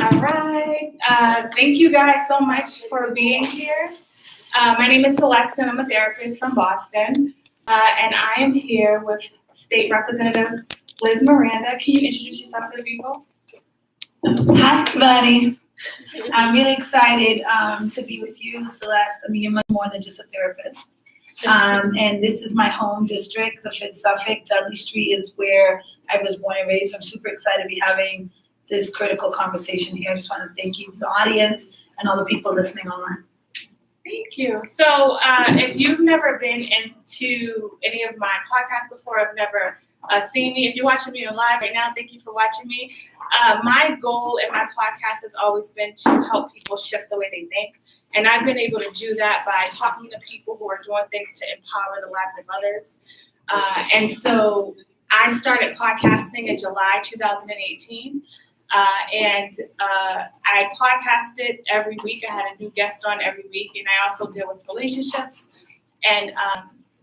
All right. Thank you guys so much for being here. My name is Celeste, and I'm a therapist from Boston. And I am here with State Representative Liz Miranda. Can you introduce yourself to the people? Hi, everybody. I'm really excited to be with you, Celeste. I mean, you're much more than just a therapist. And this is my home district, the 5th Suffolk. Dudley Street is where I was born and raised. So I'm super excited to be having this critical conversation here. I just want to thank you to the audience and all the people listening online. Thank you. So if you've never been into any of my podcasts before, I've never seen me. If you're watching me live right now, thank you for watching me. My goal in my podcast has always been to help people shift the way they think. And I've been able to do that by talking to people who are doing things to empower the lives of others. And so I started podcasting in July 2018. I podcasted every week. I had a new guest on every week, and I also deal with relationships. And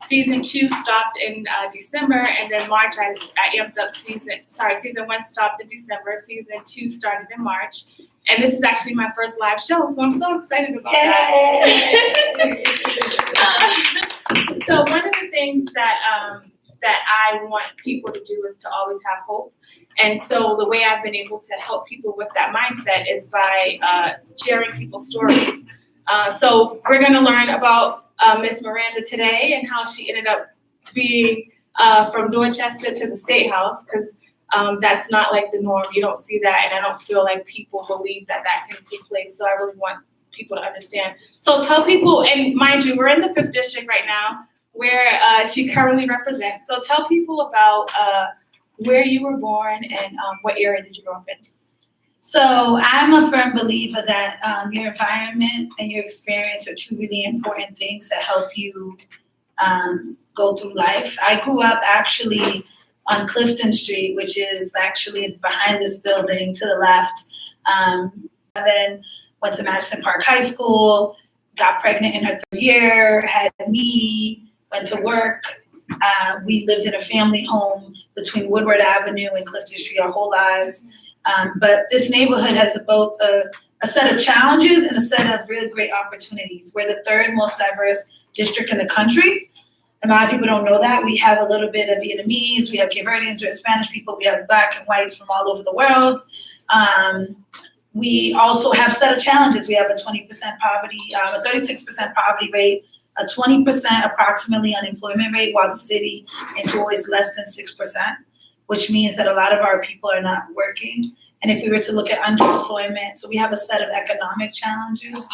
season 2 stopped in December, and then March I amped up season 1 stopped in December, season 2 started in March. And this is actually my first live show, so I'm so excited about that. So one of the things that I want people to do is to always have hope. And so the way I've been able to help people with that mindset is by sharing people's stories. So we're going to learn about Miss Miranda today and how she ended up being from Dorchester to the State House, because that's not like the norm. You don't see that, and I don't feel like people believe that can take place. So I really want people to understand. So tell people, and mind you, we're in the 5th District right now, where she currently represents. So tell people about where you were born and what area did you grow up in? So I'm a firm believer that your environment and your experience are two really important things that help you go through life. I grew up actually on Clifton Street, which is actually behind this building to the left. Then went to Madison Park High School, got pregnant in her 3rd year, had me, went to work. We lived in a family home between Woodward Avenue and Clifton Street our whole lives. But this neighborhood has both a set of challenges and a set of really great opportunities. We're the 3rd most diverse district in the country. A lot of people don't know that. We have a little bit of Vietnamese, we have Cape Verdeans, we have Spanish people, we have Black and whites from all over the world. We also have a set of challenges. We have a 20% poverty, a 36% poverty rate, a 20% approximately unemployment rate, while the city enjoys less than 6%, which means that a lot of our people are not working. And if we were to look at underemployment, so we have a set of economic challenges.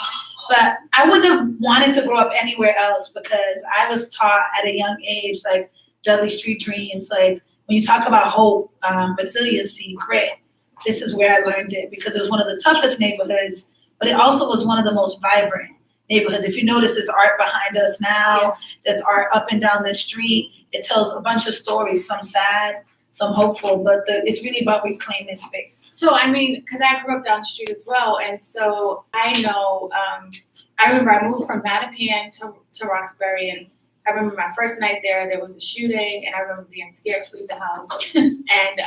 But I wouldn't have wanted to grow up anywhere else, because I was taught at a young age, like Dudley Street dreams, like when you talk about hope, resiliency, grit, this is where I learned it, because it was one of the toughest neighborhoods, but it also was one of the most vibrant neighborhoods. If you notice, there's art behind us now. Yeah. There's art up and down the street. It tells a bunch of stories, some sad, some hopeful, but it's really about reclaiming space. So, I mean, because I grew up down the street as well, and so I know, I remember I moved from Mattapan to Roxbury, and I remember my first night there was a shooting, and I remember being scared to leave the house. And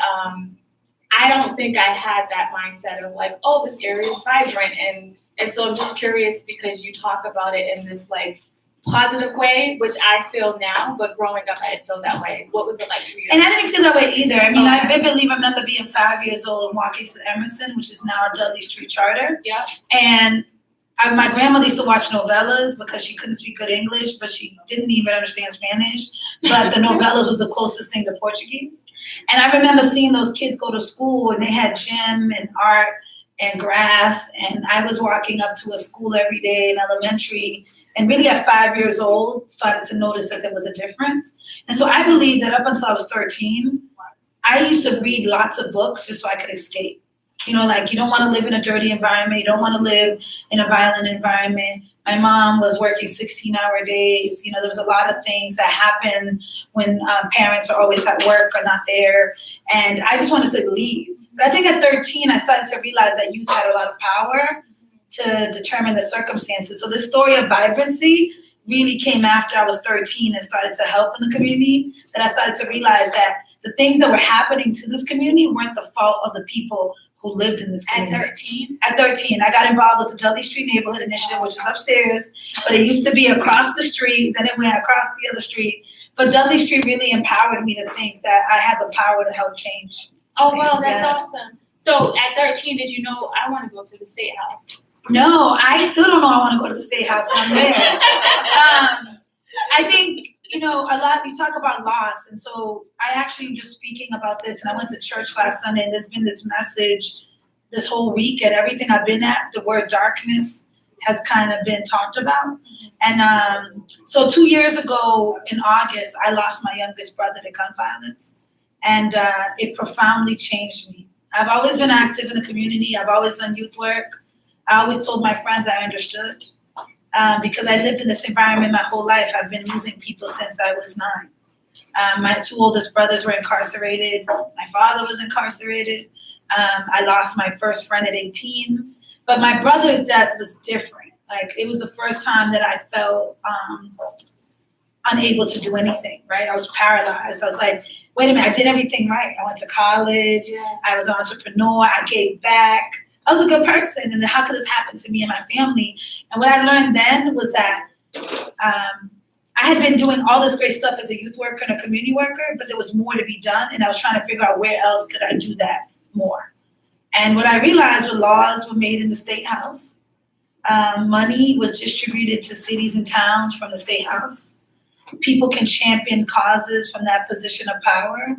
I don't think I had that mindset of like, oh, this area is vibrant, and so I'm just curious, because you talk about it in this like positive way, which I feel now, but growing up, I didn't feel that way. What was it like for you? And I didn't feel that way either. I mean, I vividly remember being 5 years old and walking to the Emerson, which is now Dudley Street Charter. Yeah. And my grandmother used to watch novellas because she couldn't speak good English, but she didn't even understand Spanish. But the novellas was the closest thing to Portuguese. And I remember seeing those kids go to school, and they had gym and art and grass. And I was walking up to a school every day in elementary, and really at 5 years old, started to notice that there was a difference. And so I believe that up until I was 13, I used to read lots of books just so I could escape. You know, like, you don't want to live in a dirty environment. You don't want to live in a violent environment. My mom was working 16-hour days. You know, there was a lot of things that happen when parents are always at work or not there. And I just wanted to leave. But I think at 13, I started to realize that youth had a lot of power to determine the circumstances. So this story of vibrancy really came after I was 13 and started to help in the community, that I started to realize that the things that were happening to this community weren't the fault of the people who lived in this At community. 13? At 13, I got involved with the Dudley Street Neighborhood Initiative, which is upstairs, but it used to be across the street, then it went across the other street. But Dudley Street really empowered me to think that I had the power to help change. Oh, wow, things, that's yeah. awesome. So at 13, did you know I want to go to the State House? No, I still don't know I want to go to the State House, and I'm there. I think, a lot, you talk about loss, and so I actually just speaking about this, and I went to church last Sunday, and there's been this message this whole week at everything I've been at, the word darkness has kind of been talked about. And so 2 years ago in August, I lost my youngest brother to gun violence, and it profoundly changed me. I've always been active in the community. I've always done youth work. I always told my friends I understood because I lived in this environment my whole life. I've been losing people since I was 9. My 2 oldest brothers were incarcerated. My father was incarcerated. I lost my first friend at 18. But my brother's death was different. Like, it was the first time that I felt unable to do anything, right? I was paralyzed. I was like, wait a minute, I did everything right. I went to college. Yeah. I was an entrepreneur. I gave back. I was a good person. And then how could this happen to me and my family? And what I learned then was that I had been doing all this great stuff as a youth worker and a community worker, but there was more to be done. And I was trying to figure out where else could I do that more. And what I realized was laws were made in the State House. Money was distributed to cities and towns from the State House. People can champion causes from that position of power.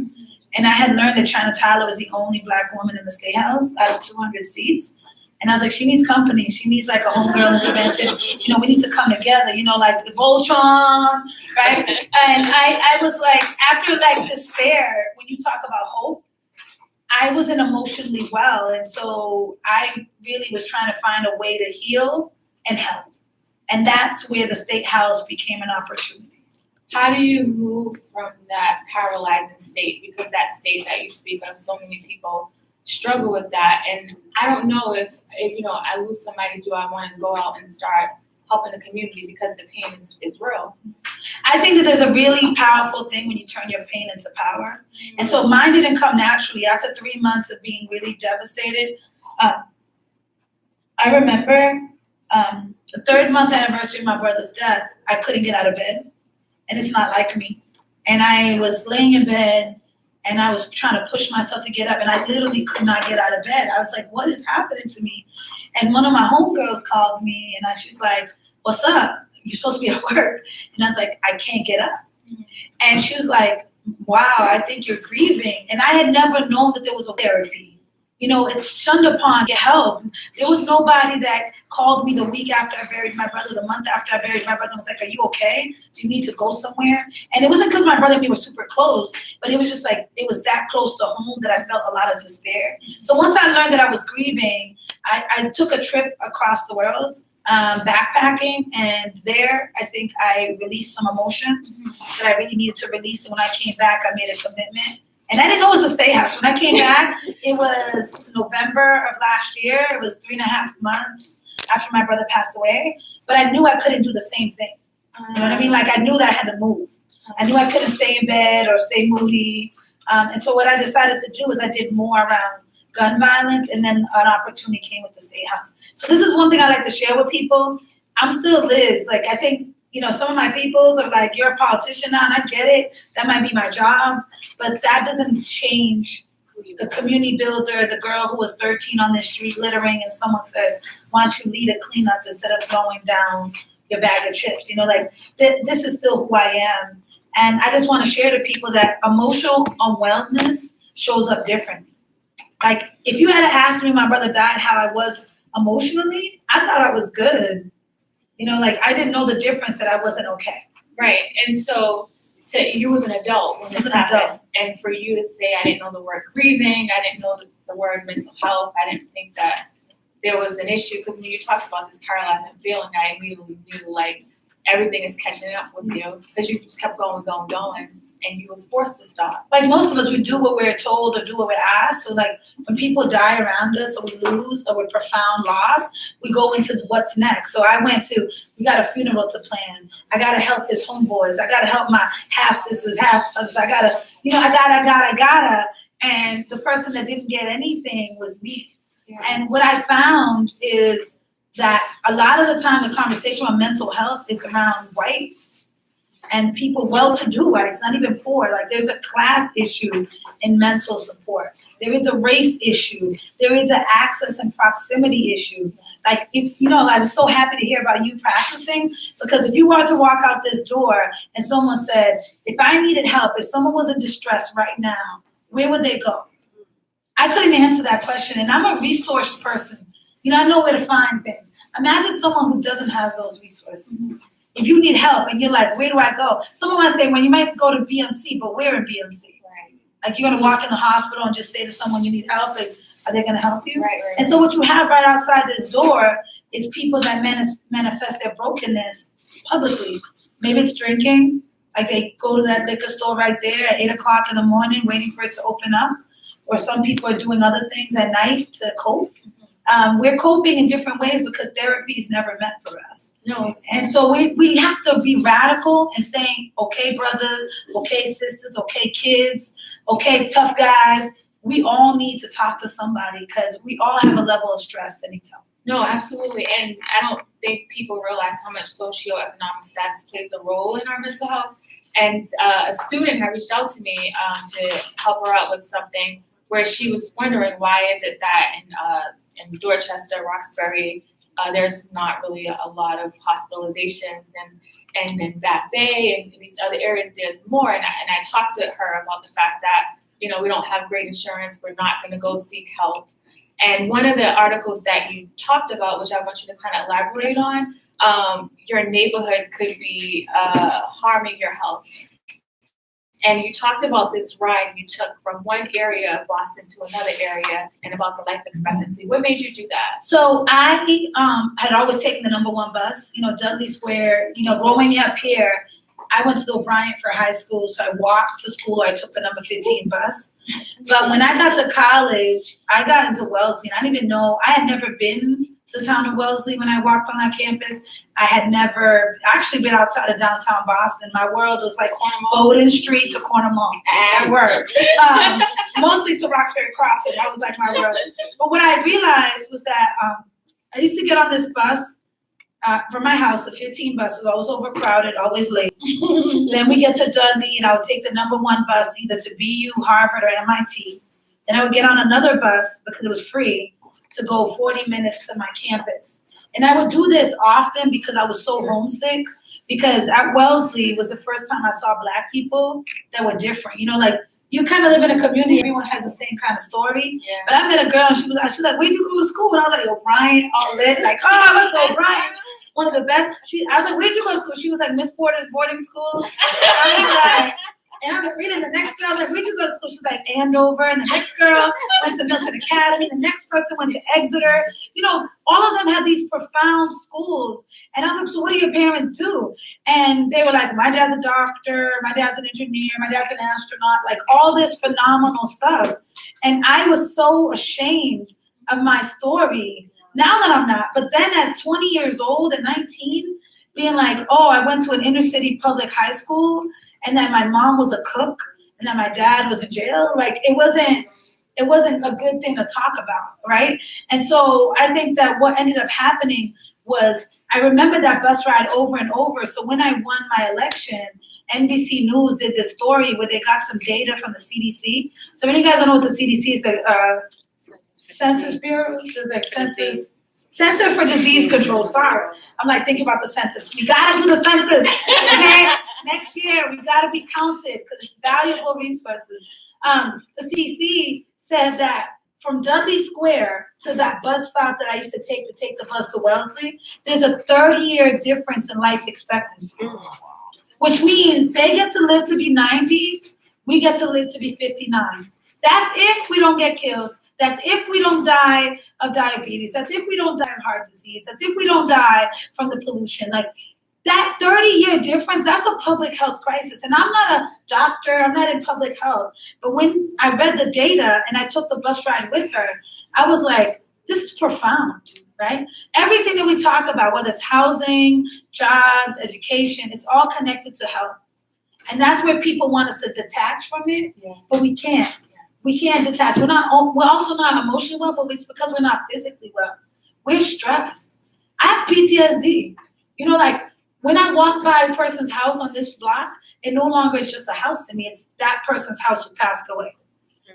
And I had learned that China Tyler was the only Black woman in the State House out of 200 seats. And I was like, she needs company. She needs like a homegirl intervention. We need to come together, like the Voltron, right? And I was like, after like despair, when you talk about hope, I wasn't emotionally well. And so I really was trying to find a way to heal and help. And that's where the State House became an opportunity. How do you move from that paralyzing state? Because that state that you speak of, so many people struggle with that. And I don't know if I lose somebody, do I want to go out and start helping the community because the pain is real? I think that there's a really powerful thing when you turn your pain into power. And so mine didn't come naturally. After 3 months of being really devastated, I remember the 3rd month anniversary of my brother's death, I couldn't get out of bed. And it's not like me. And I was laying in bed and I was trying to push myself to get up, and I literally could not get out of bed. I was like, what is happening to me? And one of my homegirls called me, and she's like, what's up? You're supposed to be at work. And I was like, I can't get up. And she was like, wow, I think you're grieving. And I had never known that there was a therapy. It's shunned upon get help. There was nobody that called me the week after I buried my brother, the month after I buried my brother, and was like, are you okay? Do you need to go somewhere? And it wasn't because my brother and me were super close, but it was just like, it was that close to home that I felt a lot of despair. So once I learned that I was grieving, I took a trip across the world, backpacking, and there I think I released some emotions that I really needed to release. And when I came back, I made a commitment. And I didn't know it was a State House. When I came back, it was November of last year. It was 3.5 months after my brother passed away. But I knew I couldn't do the same thing. You know what I mean? Like, I knew that I had to move. I knew I couldn't stay in bed or stay moody. And so what I decided to do is I did more around gun violence, and then an opportunity came with the State House. So this is one thing I like to share with people. I'm still Liz. Like, I think, some of my peoples are like, you're a politician now, and I get it. That might be my job, but that doesn't change the community builder, the girl who was 13 on the street littering, and someone said, why don't you lead a cleanup instead of throwing down your bag of chips? This is still who I am. And I just want to share to people that emotional unwellness shows up differently. Like, if you had asked me, my brother died, how I was emotionally, I thought I was good. I didn't know the difference that I wasn't okay. Right. And so you was an adult when this happened. And for you to say, I didn't know the word grieving, I didn't know the word mental health, I didn't think that there was an issue. Because when you talked about this paralyzing feeling, I immediately knew like everything is catching up with you because you just kept going, and you was forced to stop. Like, most of us, we do what we're told or do what we're asked. So like, when people die around us, or we lose, or with profound loss, we go into what's next. So we got a funeral to plan. I got to help his homeboys. I got to help my half sisters, half brothers. I gotta. and the person that didn't get anything was me. Yeah. And what I found is that a lot of the time the conversation on mental health is around whites and people well-to-do whites, not even poor. Like there's a class issue in mental support. There is a race issue. There is an access and proximity issue. Like if, I'm so happy to hear about you practicing, because if you were to walk out this door and someone said, if I needed help, if someone was in distress right now, where would they go? I couldn't answer that question, and I'm a resource person. I know where to find things. Imagine someone who doesn't have those resources. If you need help and you're like, where do I go? Someone might say, well, you might go to BMC, but where in BMC? Right. Like you're gonna walk in the hospital and just say to someone you need help, are they gonna help you? Right. And so what you have right outside this door is people that manifest their brokenness publicly. Maybe it's drinking, like they go to that liquor store right there at 8 o'clock in the morning waiting for it to open up. Or some people are doing other things at night to cope. We're coping in different ways because therapy is never meant for us. No. And so we have to be radical in saying, okay, brothers, okay, sisters, okay, kids, okay, tough guys. We all need to talk to somebody because we all have a level of stress that needs help. No, absolutely. And I don't think people realize how much socioeconomic status plays a role in our mental health. And a student had reached out to me to help her out with something where she was wondering why is it that in Dorchester, Roxbury, there's not really a lot of hospitalizations, and in Back Bay and in these other areas there's more. And I talked to her about the fact that we don't have great insurance, we're not going to go seek help. And one of the articles that you talked about, which I want you to kind of elaborate on, your neighborhood could be harming your health. And you talked about this ride you took from one area of Boston to another area and about the life expectancy. What made you do that? So I had always taken the #1 bus, Dudley Square, growing up here. I went to the O'Brien for high school, so I walked to school. I took the number 15 bus. But when I got to college, I got into Wellesley. And I didn't even know, I had never been to the town of Wellesley when I walked on that campus. I had never actually been outside of downtown Boston. My world was like Bowdoin Street to Corner Mall. That worked. Mostly to Roxbury Crossing. That was like my world. But what I realized was that I used to get on this bus from my house. The 15 bus was always overcrowded, always late. Then we get to Dudley, and I would take the #1 bus either to BU, Harvard, or MIT. Then I would get on another bus because it was free to go 40 minutes to my campus. And I would do this often because I was so homesick, because at Wellesley was the first time I saw Black people that were different. You kind of live in a community, everyone has the same kind of story. Yeah. But I met a girl, and she was like, where'd you go to school? And I was like, O'Brien, all lit, like, I went to O'Brien. One of the best. I was like, where'd you go to school? She was like, Miss Porter's boarding school. And I was like, reading. The next girl, I was like, where'd you go to school? She was like, Andover. And the next girl went to Milton Academy. The next person went to Exeter. All of them had these profound schools. And I was like, so what do your parents do? And they were like, my dad's a doctor. My dad's an engineer. My dad's an astronaut. Like all this phenomenal stuff. And I was so ashamed of my story. Now that I'm not. But then at 20 years old, at 19, being like, oh, I went to an inner city public high school, and that my mom was a cook, and that my dad was in jail. Like it wasn't a good thing to talk about, right? And so I think that what ended up happening was I remember that bus ride over and over. So when I won my election, NBC News did this story where they got some data from the CDC. So when you guys don't know what the CDC is, the Census Bureau, like Center for Disease Control. Sorry, I'm like thinking about the census. We gotta do the census, okay? Next year we gotta be counted because it's valuable resources. The CDC said that from Dudley Square to that bus stop that I used to take the bus to Wellesley, there's a 30-year difference in life expectancy, which means they get to live to be 90, we get to live to be 59. That's if we don't get killed. That's if we don't die of diabetes. That's if we don't die of heart disease. That's if we don't die from the pollution. Like that 30-year difference, that's a public health crisis. And I'm not a doctor. I'm not in public health. But when I read the data and I took the bus ride with her, I was like, this is profound, right? Everything that we talk about, whether it's housing, jobs, education, it's all connected to health. And that's where people want us to detach from it, but we can't. we can't detach. We're also not emotionally well, but it's because we're not physically well. We're stressed. I have PTSD. You know, like when I walk by a person's house on this block, it no longer is just a house to me. It's that person's house who passed away.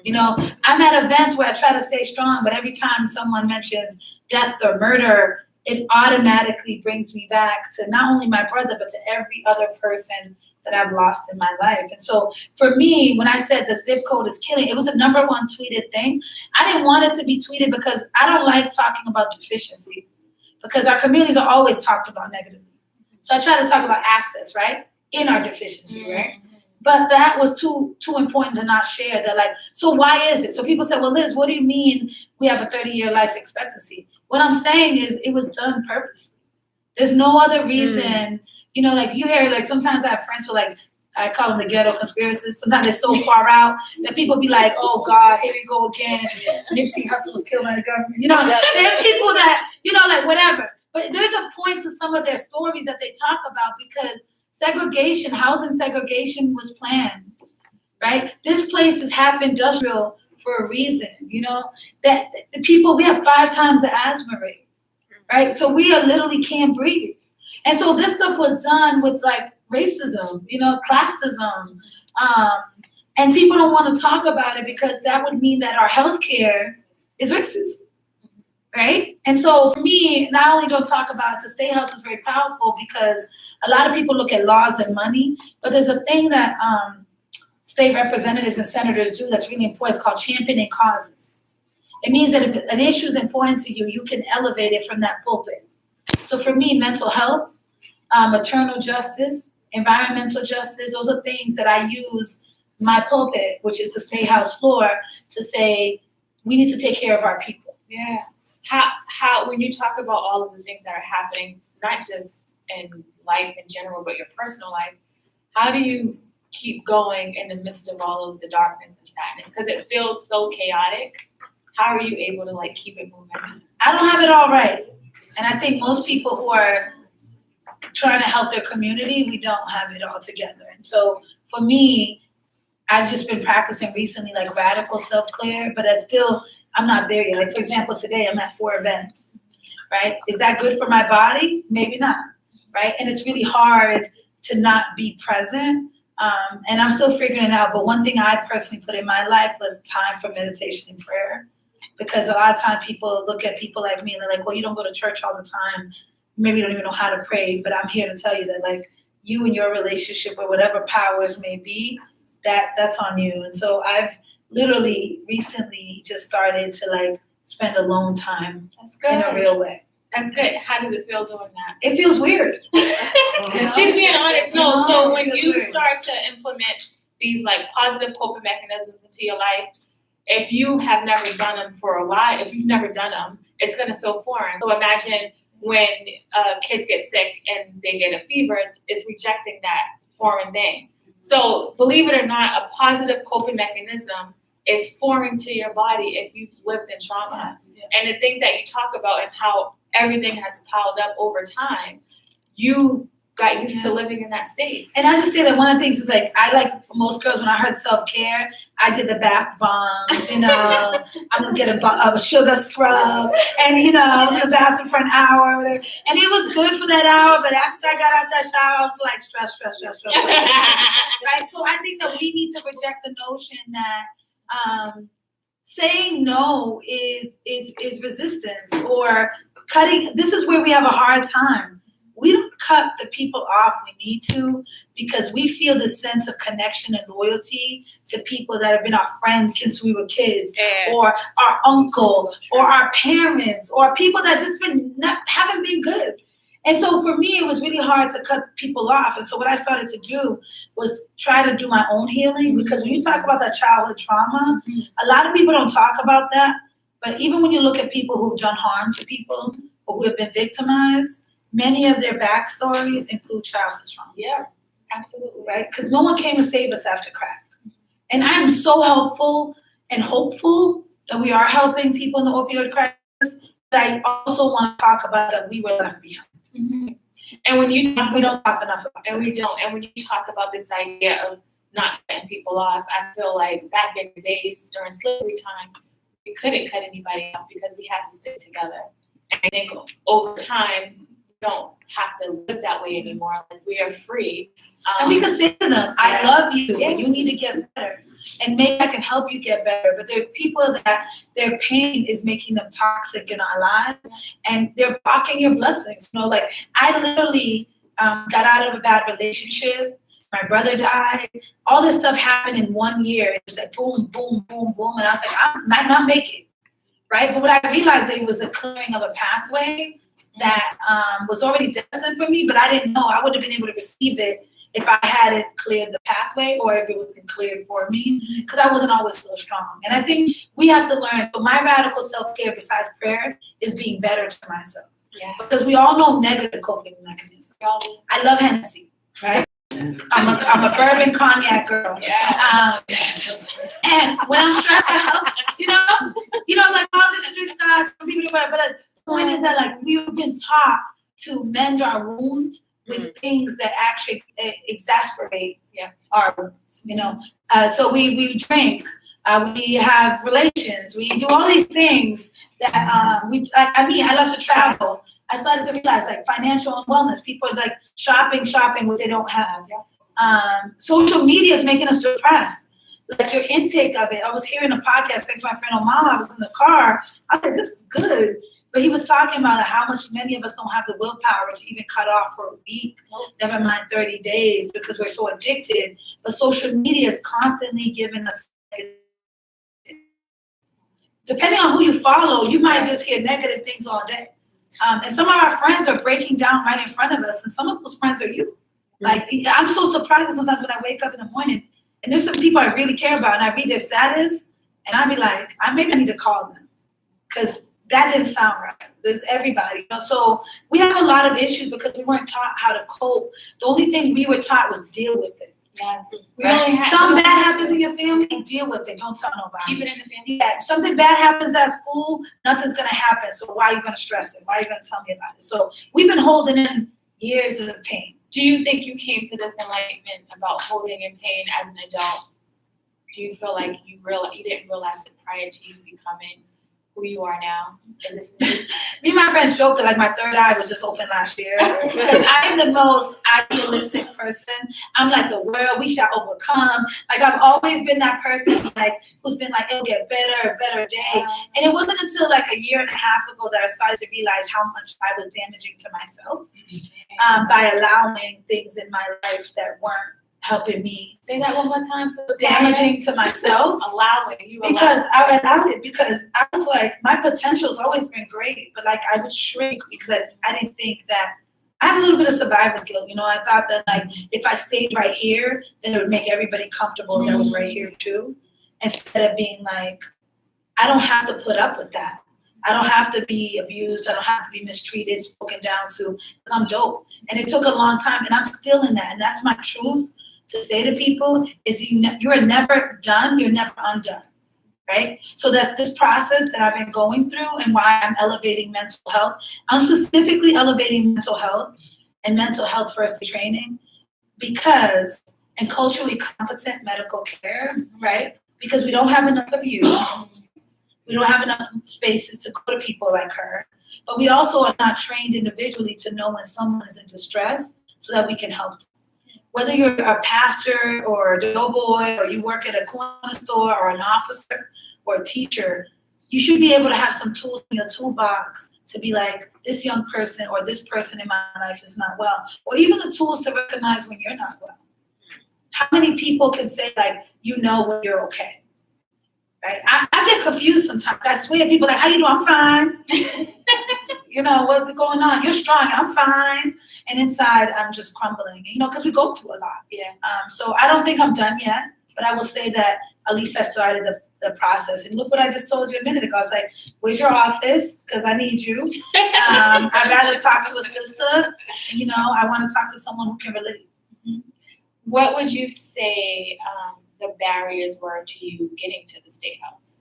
You know, I'm at events where I try to stay strong, but every time someone mentions death or murder, it automatically brings me back to not only my brother, but to every other person that I've lost in my life. And so for me, when I said the zip code is killing, it was the #1 tweeted thing. I didn't want it to be tweeted because I don't like talking about deficiency, because our communities are always talked about negatively. So I try to talk about assets, right? In our deficiency, right? But that was too important to not share. That like, so why is it? So people say, well, Liz, what do you mean we have a 30-year life expectancy? What I'm saying is it was done purposely. There's no other reason, you know, like you hear, like sometimes I have friends who like, I call them the ghetto conspiracists. Sometimes they're so far out that people be like, oh God, here we go again. Nipsey Hussle was killed by the government. You know, there are people that, you know, like whatever. But there's a point to some of their stories that they talk about, because segregation, housing segregation was planned, right? This place is half industrial for a reason, you know, that the people, we have 5 times the asthma rate, right? So we literally can't breathe. And so this stuff was done with like racism, you know, classism. And people don't want to talk about it because that would mean that our healthcare is racist, right? And so for me, not only don't talk about it, the State House is very powerful because a lot of people look at laws and money, but there's a thing that state representatives and senators do that's really important. It's called championing causes. It means that if an issue is important to you, you can elevate it from that pulpit. So for me, mental health, maternal justice, environmental justice, those are things that I use my pulpit, which is the State House floor, to say we need to take care of our people. Yeah. How when you talk about all of the things that are happening, not just in life in general, but your personal life, how do you keep going in the midst of all of the darkness and sadness? Because it feels so chaotic. How are you able to like keep it moving? I don't have it all right. And I think most people who are trying to help their community, we don't have it all together. And so for me, I've just been practicing recently like radical self-care, but I'm not there yet. Like for example, today I'm at 4 events, right? Is that good for my body? Maybe not, right? And it's really hard to not be present. And I'm still figuring it out. But one thing I personally put in my life was time for meditation and prayer. Because a lot of times people look at people like me and they're like, well, you don't go to church all the time. Maybe you don't even know how to pray. But I'm here to tell you that like you and your relationship or whatever powers may be, that's on you. And so I've literally recently just started to like spend alone time in a real way. That's good. How does it feel doing that? It feels weird. She's being honest. No, so when you weird. start to implement these like positive coping mechanisms into your life, if you have never done them for a while, if you've never done them, it's gonna feel foreign. So imagine when kids get sick and they get a fever, it's rejecting that foreign thing. So believe it or not, a positive coping mechanism is foreign to your body if you've lived in trauma. Yeah. And the things that you talk about and how everything has piled up over time, you got used to living in that state. And I just say that one of the things is like, I like most girls, when I heard self-care, I did the bath bombs, you know, I'm gonna get a sugar scrub, and you know, I was in the bathroom for an hour, or whatever. And it was good for that hour, but after I got out that shower, I was like, stress. Right? So I think that we need to reject the notion that saying no is resistance, or cutting. This is where we have a hard time. We don't cut the people off we need to, because we feel this sense of connection and loyalty to people that have been our friends since we were kids, or our uncle, or our parents, or people that just haven't been good. And so for me, it was really hard to cut people off. And so what I started to do was try to do my own healing, because when you talk about that childhood trauma, a lot of people don't talk about that. But even when you look at people who've done harm to people or who have been victimized, many of their backstories include childhood trauma. Yeah, absolutely. Right? Because no one came to save us after crack. And I'm so helpful and hopeful that we are helping people in the opioid crisis, but I also want to talk about that we were left behind. Mm-hmm. And when you talk, we don't talk enough about and we don't. And when you talk about this idea of not cutting people off. I feel like back in the days during slavery time, we couldn't cut anybody off because we had to stick together. And I think over time, we don't have to live that way anymore. Like, we are free. And we can say to them, I love you, Yeah. you need to get better. And maybe I can help you get better. But there are people that their pain is making them toxic in our lives, and they're blocking your blessings. You know, like I literally got out of a bad relationship. My brother died. All this stuff happened in 1 year. It was like boom, boom, boom, boom. And I was like, I might not make it, right? But what I realized that it was a clearing of a pathway that was already destined for me, but I didn't know. I would have been able to receive it if I hadn't cleared the pathway or if it wasn't cleared for me, because I wasn't always so strong. And I think we have to learn. So my radical self-care besides prayer is being better to myself. Yeah. Because we all know negative coping mechanisms. I love Hennessy, right? I'm a bourbon cognac girl. Yeah. And when I'm stressed, I help, like all this street scotch, some people do that, but the point is that like we've been taught to mend our wounds with things that actually exasperate our wounds, So we drink, we have relations, we do all these things that I love to travel. I started to realize like financial and wellness, people are like shopping what they don't have. Social media is making us depressed. Like your intake of it. I was hearing a podcast thanks to my friend Omar. I was in the car. I was like, this is good. But he was talking about how much many of us don't have the willpower to even cut off for a week, never mind 30 days, because we're so addicted. But social media is constantly giving us, depending on who you follow, you might just hear negative things all day. And some of our friends are breaking down right in front of us, and some of those friends are you. Like, I'm so surprised sometimes when I wake up in the morning, and there's some people I really care about, and I read their status, and I be like, maybe I need to call them, because that didn't sound right. There's everybody. So we have a lot of issues because we weren't taught how to cope. The only thing we were taught was deal with it. Yes. Right? Something bad happens in your family, deal with it. Don't tell nobody. Keep it in the family. Yeah, something bad happens at school, nothing's gonna happen. So why are you gonna stress it? Why are you gonna tell me about it? So we've been holding in years of pain. Do you think you came to this enlightenment about holding in pain as an adult? Do you feel like you didn't realize it prior to you becoming who you are now? Is this new? Me and my friends joked that like my third eye was just open last year because I'm the most idealistic person. I'm like the world, we shall overcome. Like I've always been that person like who's been like it'll get better, a better day. And it wasn't until like a year and a half ago that I started to realize how much I was damaging to myself by allowing things in my life that weren't helping me. Say that one more time. Damaging to myself. Because I allowed it because I was like, my potential's always been great, but like I would shrink because I didn't think that I had a little bit of survivor's guilt. I thought that like if I stayed right here, then it would make everybody comfortable that was right here too. Instead of being like, I don't have to put up with that. I don't have to be abused. I don't have to be mistreated, spoken down to. I'm dope. And it took a long time, and I'm still in that. And that's my truth to say to people is you are never done. You're never undone, right? So that's this process that I've been going through and why I'm elevating mental health. I'm specifically elevating mental health and mental health first aid training because, and culturally competent medical care, right? Because we don't have enough of you. We don't have enough spaces to go to people like her. But we also are not trained individually to know when someone is in distress so that we can help them. Whether you're a pastor or a doughboy or you work at a corner store or an officer or a teacher, you should be able to have some tools in your toolbox to be like, this young person or this person in my life is not well. Or even the tools to recognize when you're not well. How many people can say like, when you're okay? Right? I get confused sometimes. I swear people are like, how you doing? I'm fine. What's going on? You're strong. I'm fine. And inside, I'm just crumbling, because we go through a lot. Yeah. So I don't think I'm done yet, but I will say that at least I started the process. And look what I just told you a minute ago. I was like, where's your office? Because I need you. I'd rather talk to a sister. I want to talk to someone who can relate. Mm-hmm. What would you say the barriers were to you getting to the State House?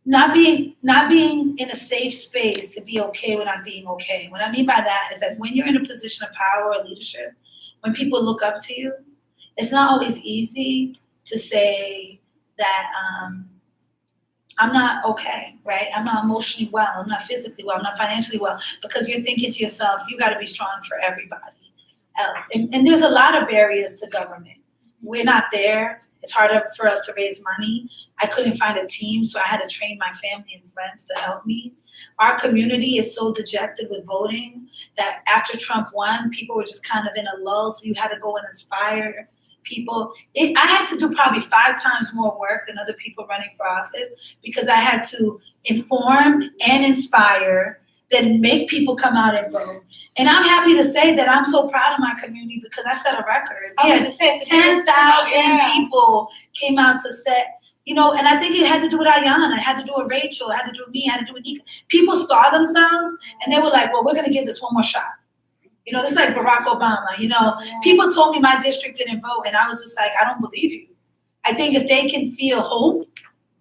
Not being in a safe space to be okay when I'm being okay. What I mean by that is that when you're in a position of power or leadership, when people look up to you, it's not always easy to say that I'm not okay, right? I'm not emotionally well, I'm not physically well, I'm not financially well, because you're thinking to yourself, you gotta be strong for everybody else. And there's a lot of barriers to government. We're not there. It's harder for us to raise money. I couldn't find a team, so I had to train my family and friends to help me. Our community is so dejected with voting that after Trump won, people were just kind of in a lull, so you had to go and inspire people. I had to do probably 5 times more work than other people running for office because I had to inform and inspire, then make people come out and vote. And I'm happy to say that I'm so proud of my community because I set a record. Yeah, 10,000 people came out to set, and I think it had to do with Ayanna, it had to do with Rachel, it had to do with me, it had to do with Nika. People saw themselves and they were like, well, we're gonna give this one more shot. It's like Barack Obama, People told me my district didn't vote and I was just like, I don't believe you. I think if they can feel hope,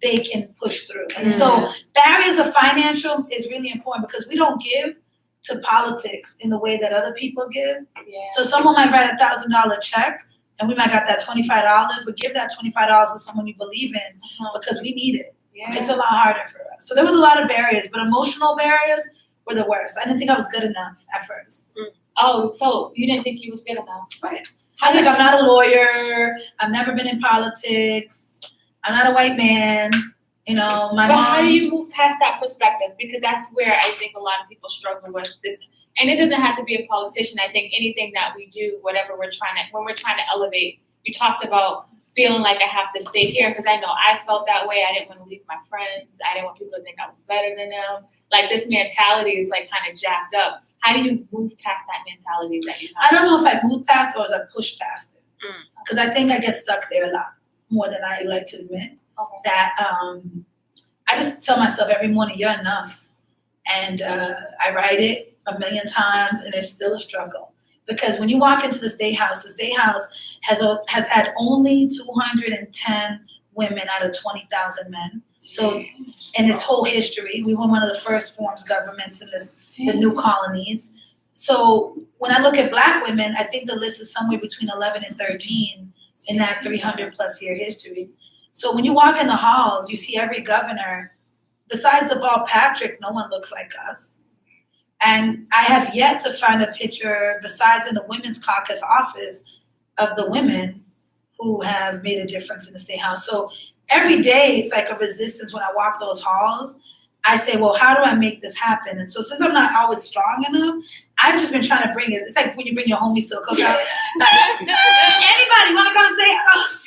they can push through. And so barriers of financial is really important because we don't give to politics in the way that other people give. Yeah. So someone might write $1,000 check and we might got that $25, but give that $25 to someone we believe in because we need it. Yeah. It's a lot harder for us. So there was a lot of barriers, but emotional barriers were the worst. I didn't think I was good enough at first. Oh, so you didn't think you was good enough? Right. I was like, I'm not a lawyer. I've never been in politics. I'm not a white man. My mom. How do you move past that perspective? Because that's where I think a lot of people struggle with this. And it doesn't have to be a politician. I think anything that we do, whatever when we're trying to elevate, you talked about feeling like I have to stay here because I know I felt that way. I didn't want to leave my friends. I didn't want people to think I was better than them. Like this mentality is like kind of jacked up. How do you move past that mentality that you have? I don't know if I moved past it or if I pushed past it. Because I think I get stuck there a lot more than I like to admit. Okay. That I just tell myself every morning, you're enough. And I write it 1,000,000 times and it's still a struggle. Because when you walk into the State House has had only 210 women out of 20,000 men. So in its whole history, we were one of the first forms governments in the new colonies. So when I look at Black women, I think the list is somewhere between 11 and 13 in that 300 plus year history. So when you walk in the halls, you see every governor, besides Deval Patrick, no one looks like us. And I have yet to find a picture, besides in the Women's Caucus office, of the women who have made a difference in the State House. So every day it's like a resistance when I walk those halls. I say, well, how do I make this happen? And so since I'm not always strong enough, I've just been trying to bring it. It's like when you bring your homies to a cookout. Like, anybody want to come to State House?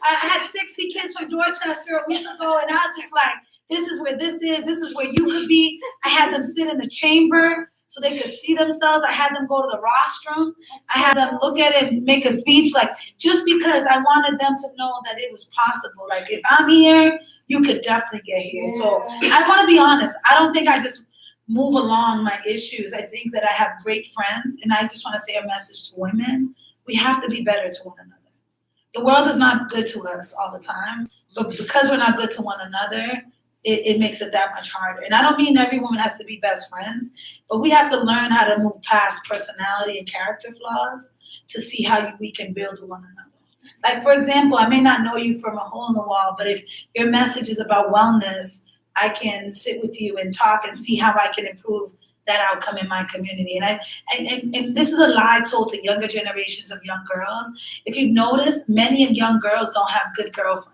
I had 60 kids from Dorchester a week ago, and I was just like, this is where this is where you could be. I had them sit in the chamber so they could see themselves. I had them go to the rostrum. I had them look at it and make a speech, like, just because I wanted them to know that it was possible. Like, if I'm here, you could definitely get here. So I want to be honest. I don't think I just move along my issues. I think that I have great friends, and I just want to say a message to women. We have to be better to one another. The world is not good to us all the time, but because we're not good to one another, it makes it that much harder. And I don't mean every woman has to be best friends, but we have to learn how to move past personality and character flaws to see how we can build with one another. Like, for example, I may not know you from a hole in the wall, but if your message is about wellness, I can sit with you and talk and see how I can improve that outcome in my community. And this is a lie told to younger generations of young girls. If you've noticed, many of young girls don't have good girlfriends.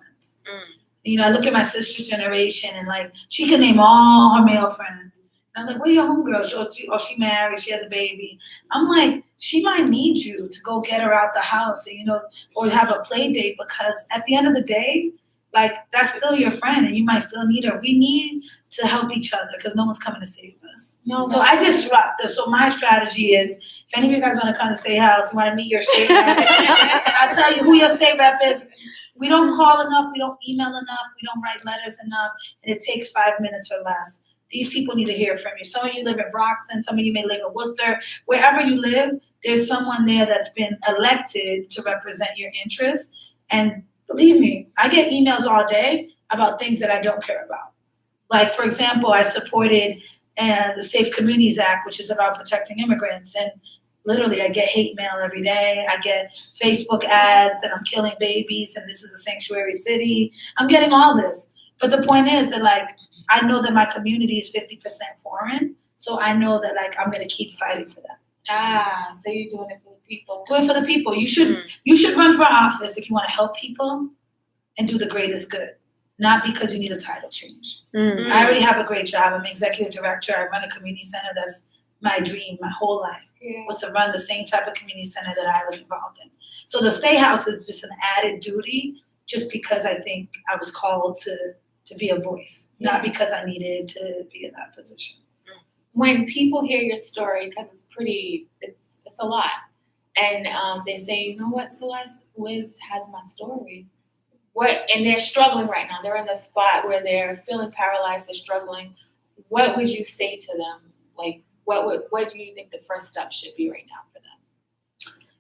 I look at my sister's generation and like, she can name all her male friends. And I'm like, where your homegirl? She married, she has a baby. I'm like, she might need you to go get her out the house and, or have a play date, because at the end of the day, like, that's still your friend and you might still need her. We need to help each other because no one's coming to save us. So I disrupt this. So my strategy is, if any of you guys want to come to State House, you want to meet your state rep, I'll tell you who your state rep is. We don't call enough, we don't email enough, we don't write letters enough, and it takes 5 minutes or less. These people need to hear from you. Some of you live in Brockton, some of you may live in Worcester. Wherever you live, there's someone there that's been elected to represent your interests. And believe me, I get emails all day about things that I don't care about. Like, for example, I supported the Safe Communities Act, which is about protecting immigrants. And literally, I get hate mail every day. I get Facebook ads that I'm killing babies and this is a sanctuary city. I'm getting all this. But the point is that, like, I know that my community is 50% foreign. So I know that, like, I'm going to keep fighting for that. So you're doing it for the people. Do it for the people. You should run for office if you want to help people and do the greatest good, not because you need a title change. I already have a great job. I'm executive director. I run a community center. That's my dream, my whole life, was to run the same type of community center that I was involved in. So the State House is just an added duty, just because I think I was called to be a voice, not because I needed to be in that position. When people hear your story, because it's a lot, and they say, you know what, Celeste, Liz has my story. And they're struggling right now. They're in the spot where they're feeling paralyzed, they're struggling. What would you say to them? Like, what do you think the first step should be right now for them?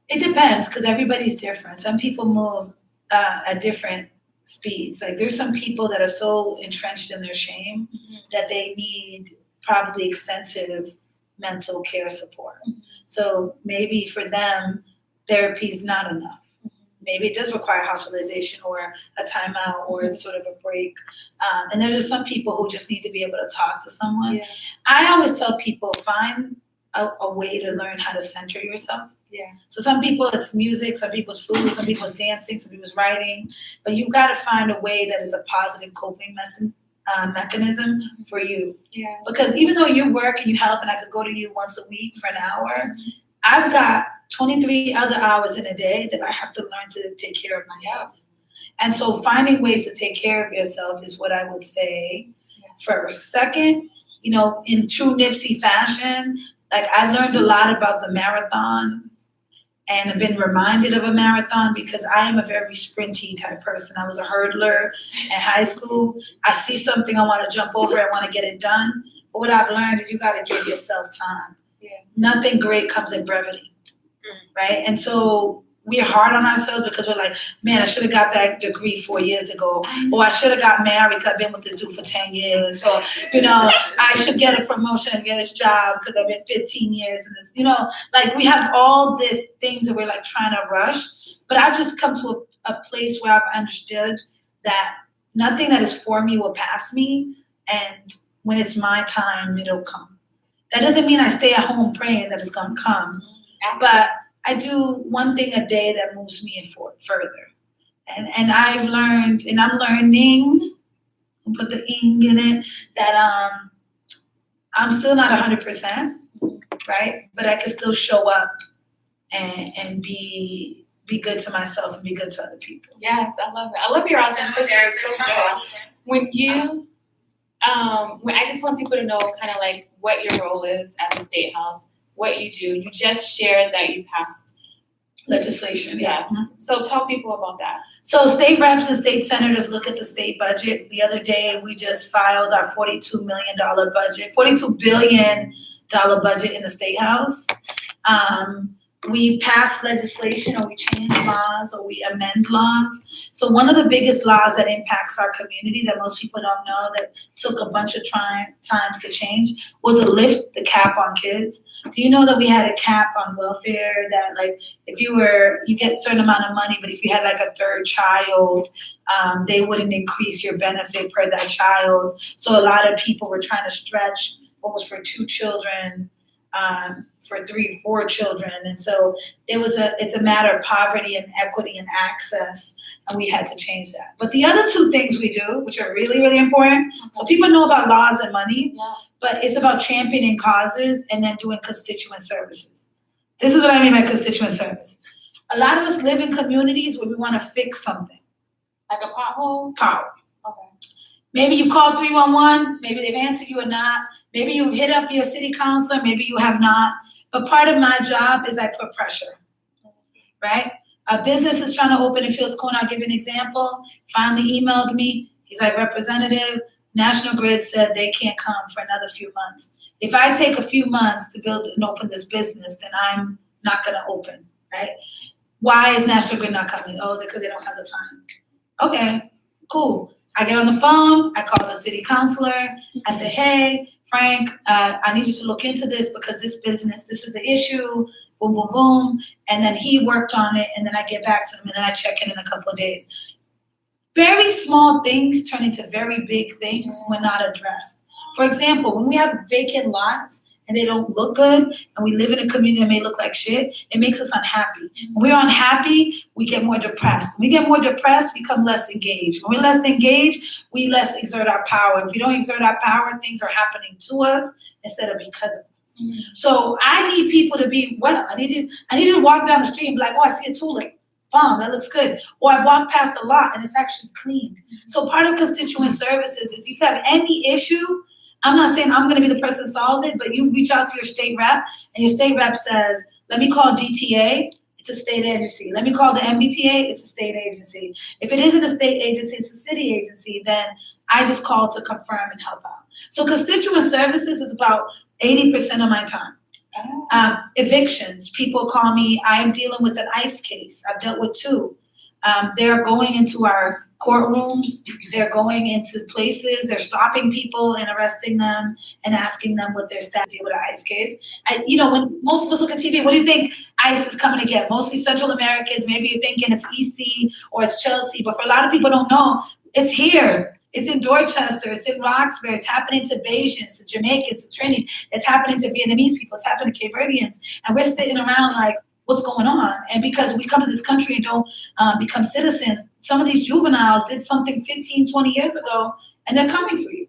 It depends, because everybody's different. Some people move at different speeds. Like, there's some people that are so entrenched in their shame that they need probably extensive mental care support. So maybe for them, therapy is not enough. Maybe it does require hospitalization or a timeout or sort of a break. And there's just some people who just need to be able to talk to someone. Yeah. I always tell people, find a way to learn how to center yourself. Yeah. So some people it's music, some people's food, some people's dancing, some people's writing. But you've got to find a way that is a positive coping mechanism for you. Yeah. Because even though you work and you help and I could go to you once a week for an hour, I've got 23 other hours in a day that I have to learn to take care of myself. And so finding ways to take care of yourself is what I would say first. Second, in true Nipsey fashion, like, I learned a lot about the marathon and have been reminded of a marathon because I am a very sprinty type person. I was a hurdler in high school. I see something I want to jump over, I want to get it done. But what I've learned is you got to give yourself time. Nothing great comes in brevity, right? And so we're hard on ourselves because we're like, man, I should have got that degree 4 years ago. Or I should have got married because I've been with this dude for 10 years. Or, I should get a promotion and get this job because I've been 15 years in this. Like, we have all these things that we're like trying to rush. But I've just come to a place where I've understood that nothing that is for me will pass me. And when it's my time, it'll come. That doesn't mean I stay at home praying that it's going to come. But I do one thing a day that moves me further. And I've learned, and I'm learning, I'll put the ing in it, that I'm still not 100%, right? But I can still show up and be good to myself and be good to other people. Yes, I love it. I love your authenticity. When you, I just want people to know kind of like what your role is at the State House, what you do. You just shared that you passed legislation. Yes. So tell people about that. So state reps and state senators look at the state budget. The other day, we just filed our $42 million budget, $42 billion budget in the State House. We pass legislation or we change laws or we amend laws. So one of the biggest laws that impacts our community that most people don't know that took a bunch of times to change was to lift the cap on kids. Do you know that we had a cap on welfare that, like, if you get a certain amount of money, but if you had like a third child, they wouldn't increase your benefit per that child. So a lot of people were trying to stretch what was for 2 children for 3, 4 children. And so it's a matter of poverty and equity and access, and we had to change that. But the other 2 things we do, which are really, really important, so people know about laws and money, but it's about championing causes and then doing constituent services. This is what I mean by constituent service. A lot of us live in communities where we want to fix something. Like a pothole? Okay. Maybe you call 311, maybe they've answered you or not. Maybe you hit up your city councilor, maybe you have not. But part of my job is I put pressure, right? A business is trying to open in Fields Corner. I'll give you an example. Finally emailed me. He's like, Representative, National Grid said they can't come for another few months. If I take a few months to build and open this business, then I'm not going to open, right? Why is National Grid not coming? Oh, because they don't have the time. Okay, cool. I get on the phone. I call the city councilor. I say, hey, Frank, I need you to look into this because this business, this is the issue. boom, boom, boom. And then he worked on it, and then I get back to him, and then I check in a couple of days. Very small things turn into very big things when not addressed. For example, when we have vacant lots and they don't look good, and we live in a community that may look like shit, it makes us unhappy. When we're unhappy, we get more depressed. When we get more depressed, we become less engaged. When we're less engaged, we less exert our power. If we don't exert our power, things are happening to us instead of because of us. So I need people to be well. I need you to walk down the street and be like, oh, I see a tulip. Bomb, that looks good. Or I walk past a lot and it's actually cleaned. So part of constituent services is if you have any issue, I'm not saying I'm going to be the person to solve it, but you reach out to your state rep and your state rep says, let me call DTA, it's a state agency. Let me call the MBTA, it's a state agency. If it isn't a state agency, it's a city agency, then I just call to confirm and help out. So constituent services is about 80% of my time. Evictions, people call me, I'm dealing with an ICE case. I've dealt with 2. They're going into our courtrooms, they're going into places, they're stopping people and arresting them and asking them what their status deal with an ICE case. When most of us look at TV, what do you think ICE is coming to get? Mostly Central Americans, maybe you're thinking it's Eastie or it's Chelsea, but for a lot of people don't know, it's here. It's in Dorchester, it's in Roxbury, it's happening to Bajans, to Jamaicans, to Trinity, it's happening to Vietnamese people, it's happening to Cape Verdeans. And we're sitting around like, what's going on? And because we come to this country and don't become citizens, some of these juveniles did something 15, 20 years ago, and they're coming for you.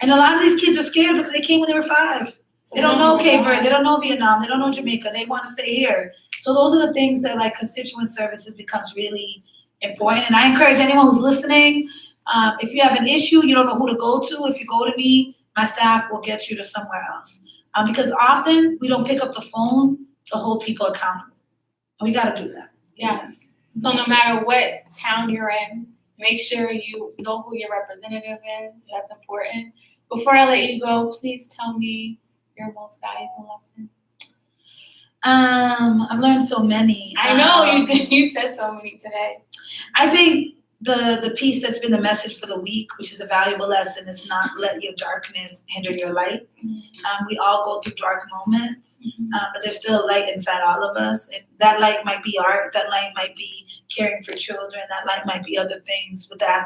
And a lot of these kids are scared because they came when they were 5. They don't know Cape Verde, they don't know Vietnam, they don't know Jamaica, they want to stay here. So those are the things that like constituent services becomes really important. And I encourage anyone who's listening, if you have an issue, you don't know who to go to, if you go to me, my staff will get you to somewhere else. Because often we don't pick up the phone to hold people accountable. And we got to do that. Yes. So no matter what town you're in, make sure you know who your representative is. That's important. Before I let you go, please tell me your most valuable lesson. I've learned so many. I know you did. You said so many today. I think the piece that's been the message for the week, which is a valuable lesson, is not let your darkness hinder your light. We all go through dark moments, but there's still a light inside all of us. And that light might be art, that light might be caring for children, that light might be other things. But that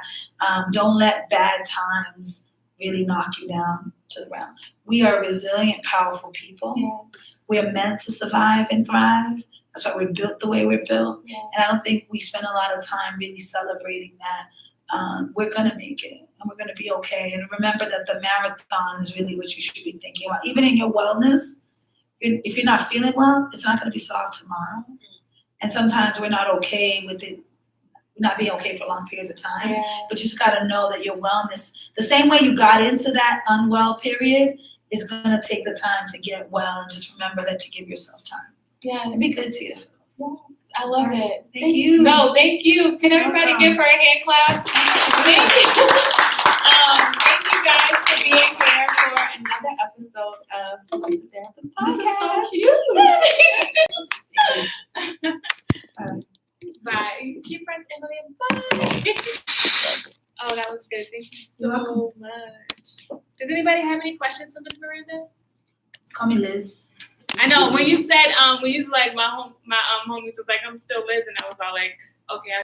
don't let bad times really knock you down to the ground. We are resilient, powerful people. Yes. We are meant to survive and thrive. That's why we're built the way we're built. Yeah. And I don't think we spend a lot of time really celebrating that. We're going to make it and we're going to be okay. And remember that the marathon is really what you should be thinking about. Even in your wellness, if you're not feeling well, it's not going to be solved tomorrow. And sometimes we're not okay with it, not being okay for long periods of time. Yeah. But you just got to know that your wellness, the same way you got into that unwell period, is going to take the time to get well. And just remember that to give yourself time. Yes. And be good to yourself. Yes. I love it. Thank you. No, thank you. Can everybody give her a hand clap? Thank you. Thank you guys for being here for another episode of Celeste Therapist Podcast. This is so cute. Bye. Keep friends, Emily. Bye. Oh, that was good. Thank you so much. Does anybody have any questions for Ms. Miranda? Call me Liz. I know when you said when you was like my homies was like I'm still Liz, and I was all like, okay.